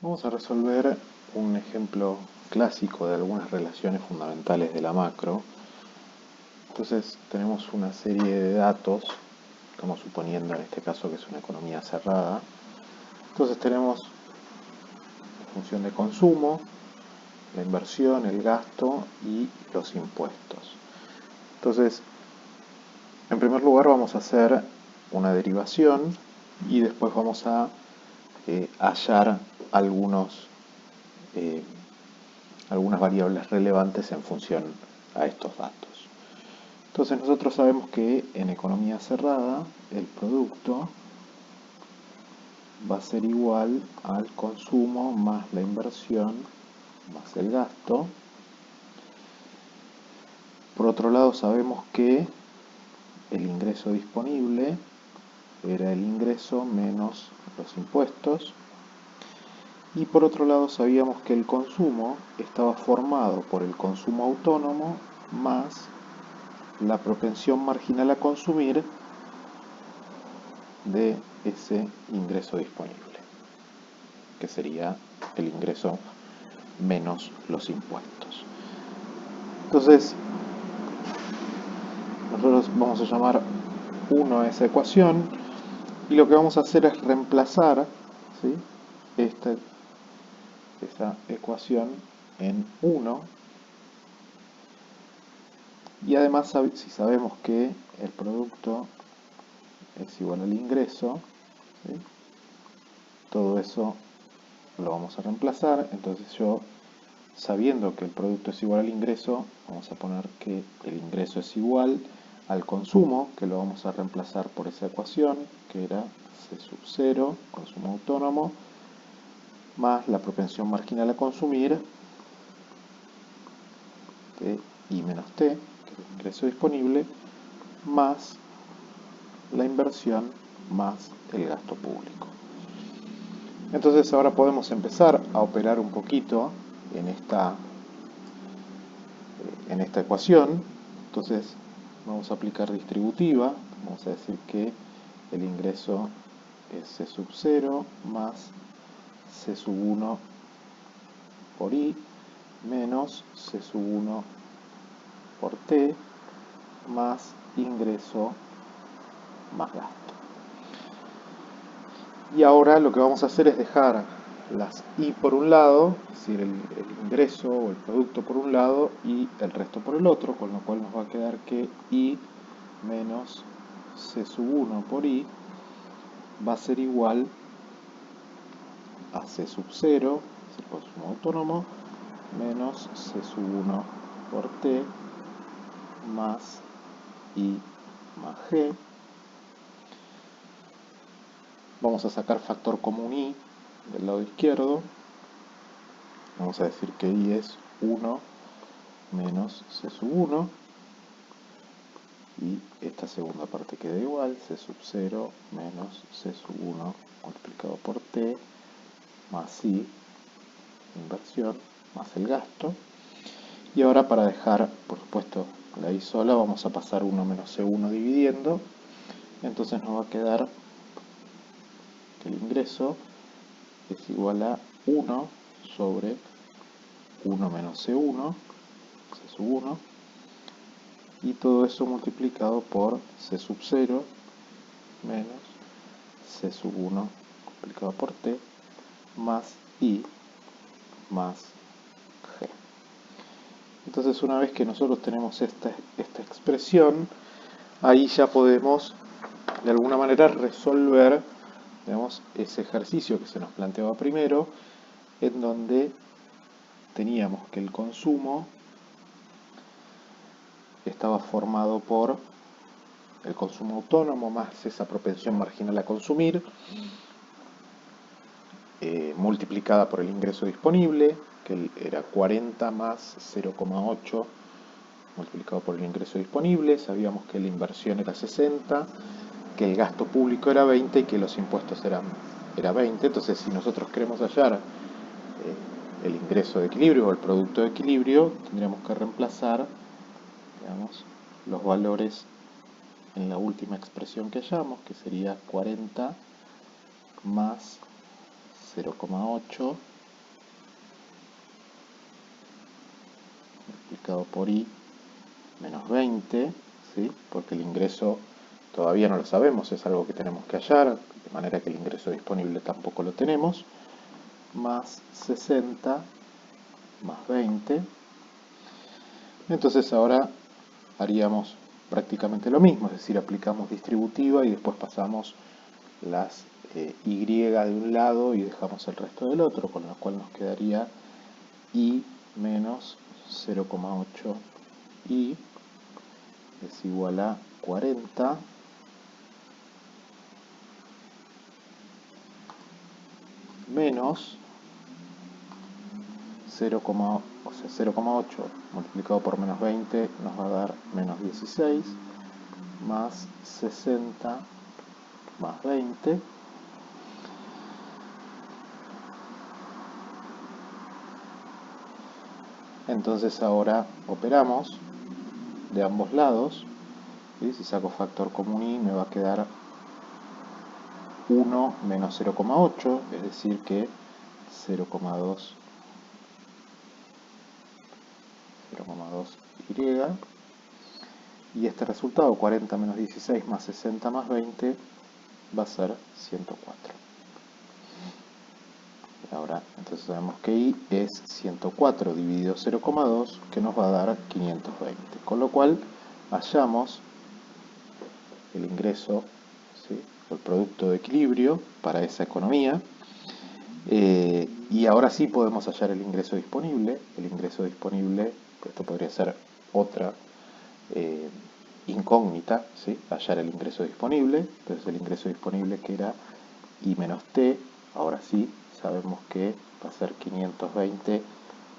Vamos a resolver un ejemplo clásico de algunas relaciones fundamentales de la macro. Entonces tenemos una serie de datos, estamos suponiendo en este caso que es una economía cerrada. Entonces tenemos la función de consumo, la inversión, el gasto y los impuestos. Entonces, en primer lugar vamos a hacer una derivación y después vamos a hallar eh, algunas variables relevantes en función a estos datos. Entonces nosotros sabemos que en economía cerrada el producto va a ser igual al consumo más la inversión más el gasto. Por otro lado sabemos que el ingreso disponible era el ingreso menos los impuestos. Y por otro lado sabíamos que el consumo estaba formado por el consumo autónomo más la propensión marginal a consumir de ese ingreso disponible, que sería el ingreso menos los impuestos. Entonces, nosotros vamos a llamar 1 a esa ecuación y lo que vamos a hacer es reemplazar, ¿sí?, esa ecuación en 1. Y además, si sabemos que el producto es igual al ingreso, ¿sí?, todo eso lo vamos a reemplazar. Entonces yo, sabiendo que el producto es igual al ingreso, vamos a poner que el ingreso es igual al consumo, que lo vamos a reemplazar por esa ecuación, que era C sub 0, consumo autónomo, más la propensión marginal a consumir, T I menos T, que es el ingreso disponible, más la inversión más el gasto público. Entonces ahora podemos empezar a operar un poquito en esta ecuación. Entonces vamos a aplicar distributiva. Vamos a decir que el ingreso es C sub 0 más C sub 1 por I menos C sub 1 por T más ingreso más gasto. Y ahora lo que vamos a hacer es dejar las I por un lado, es decir, el ingreso o el producto por un lado y el resto por el otro, con lo cual nos va a quedar que I menos C sub 1 por I va a ser igual a C sub 0, es el consumo autónomo, menos C sub 1 por T más I más G. Vamos a sacar factor común I del lado izquierdo. Vamos a decir que I es 1 menos C sub 1. Y esta segunda parte queda igual, C sub 0 menos C sub 1 multiplicado por T más I, inversión, más el gasto. Y ahora, para dejar, por supuesto, la I sola, vamos a pasar 1 menos C1 dividiendo. Entonces nos va a quedar que el ingreso es igual a 1 sobre 1 menos C1, C sub 1, y todo eso multiplicado por C sub 0 menos C sub 1 multiplicado por T más I más G. Entonces, una vez que nosotros tenemos esta expresión, ahí ya podemos de alguna manera resolver, digamos, ese ejercicio que se nos planteaba primero, en donde teníamos que el consumo estaba formado por el consumo autónomo más esa propensión marginal a consumir, multiplicada por el ingreso disponible, que era 40 más 0,8 multiplicado por el ingreso disponible. Sabíamos que la inversión era 60, que el gasto público era 20 y que los impuestos era 20. Entonces, si nosotros queremos hallar el ingreso de equilibrio o el producto de equilibrio, tendríamos que reemplazar, digamos, los valores en la última expresión que hallamos, que sería 40 más 0,8 multiplicado por I menos 20, ¿sí? Porque el ingreso todavía no lo sabemos, es algo que tenemos que hallar, de manera que el ingreso disponible tampoco lo tenemos, más 60 más 20. Entonces ahora haríamos prácticamente lo mismo, es decir, aplicamos distributiva y después pasamos las y de un lado y dejamos el resto del otro, con lo cual nos quedaría I menos 0,8 I es igual a 40 menos 0,8 multiplicado por menos 20 nos va a dar menos 16 más 60 más 20. Entonces ahora operamos de ambos lados, ¿sí? Si saco factor común I me va a quedar 1 menos 0,8, es decir que 0,2 Y, y este resultado, 40 menos 16 más 60 más 20, va a ser 104. Ahora, entonces sabemos que I es 104 dividido 0,2, que nos va a dar 520. Con lo cual, hallamos el ingreso, ¿sí? El producto de equilibrio para esa economía. Y ahora sí podemos hallar el ingreso disponible. El ingreso disponible, esto podría ser otra incógnita, ¿sí? Hallar el ingreso disponible. Entonces el ingreso disponible que era I menos T, ahora sí sabemos que va a ser 520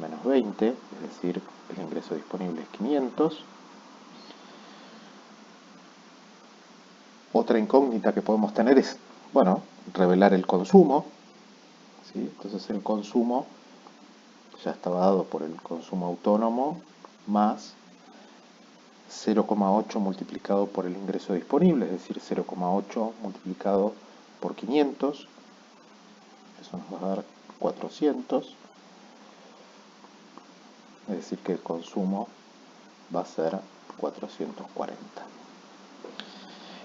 menos 20, es decir, el ingreso disponible es 500. Otra incógnita que podemos tener es, bueno, revelar el consumo, ¿sí? Entonces el consumo ya estaba dado por el consumo autónomo más 0,8 multiplicado por el ingreso disponible, es decir, 0,8 multiplicado por 500, eso nos va a dar 400, es decir que el consumo va a ser 440.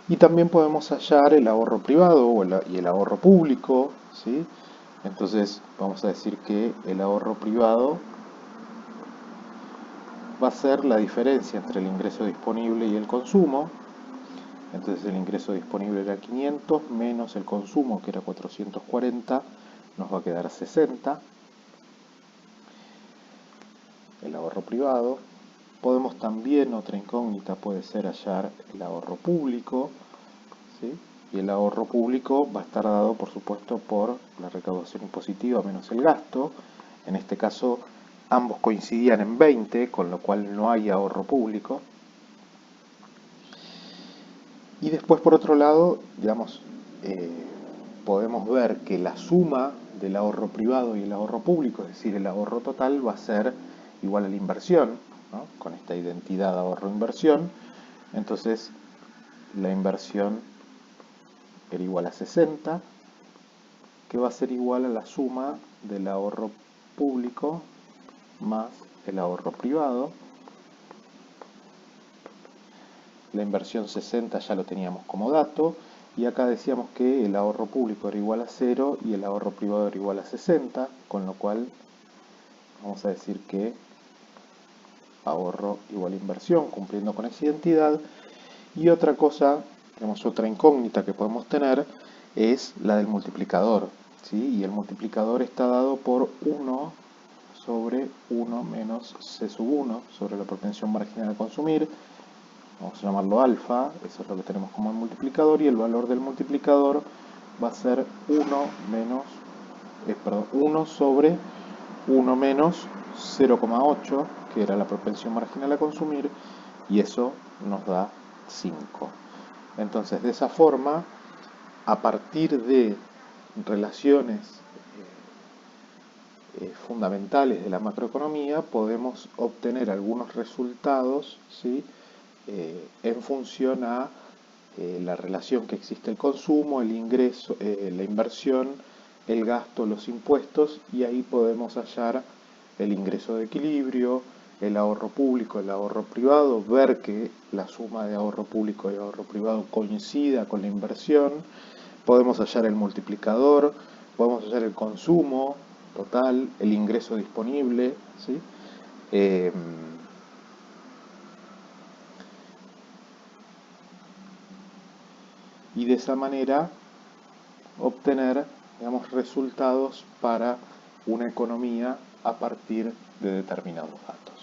Y también podemos hallar el ahorro privado y el ahorro público, ¿sí? Entonces vamos a decir que el ahorro privado va a ser la diferencia entre el ingreso disponible y el consumo. Entonces el ingreso disponible era 500 menos el consumo, que era 440, nos va a quedar 60. El ahorro privado. Podemos también, otra incógnita puede ser hallar el ahorro público, ¿sí? Y el ahorro público va a estar dado, por supuesto, por la recaudación impositiva menos el gasto. En este caso, ambos coincidían en 20, con lo cual no hay ahorro público. Y después, por otro lado, digamos, podemos ver que la suma del ahorro privado y el ahorro público, es decir, el ahorro total, va a ser igual a la inversión, ¿no? Con esta identidad ahorro-inversión. Entonces, la inversión era igual a 60, que va a ser igual a la suma del ahorro público más el ahorro privado. La inversión 60 ya lo teníamos como dato, y acá decíamos que el ahorro público era igual a 0 y el ahorro privado era igual a 60, con lo cual vamos a decir que ahorro igual a inversión, cumpliendo con esa identidad. Y otra cosa, tenemos otra incógnita que podemos tener, es la del multiplicador, ¿sí? Y el multiplicador está dado por 1 sobre 1 menos C sub 1 sobre la propensión marginal a consumir. Vamos a llamarlo alfa, eso es lo que tenemos como el multiplicador, y el valor del multiplicador va a ser 1 sobre 1 menos 0,8, que era la propensión marginal a consumir, y eso nos da 5. Entonces, de esa forma, a partir de relaciones fundamentales de la macroeconomía, podemos obtener algunos resultados, ¿sí? En función a la relación que existe el consumo, el ingreso, la inversión el gasto, los impuestos, y ahí podemos hallar el ingreso de equilibrio, el ahorro público, el ahorro privado, ver que la suma de ahorro público y ahorro privado coincida con la inversión, podemos hallar el multiplicador, podemos hallar el consumo total, el ingreso disponible, ¿sí? Eh, y de esa manera obtener, digamos, resultados para una economía a partir de determinados datos.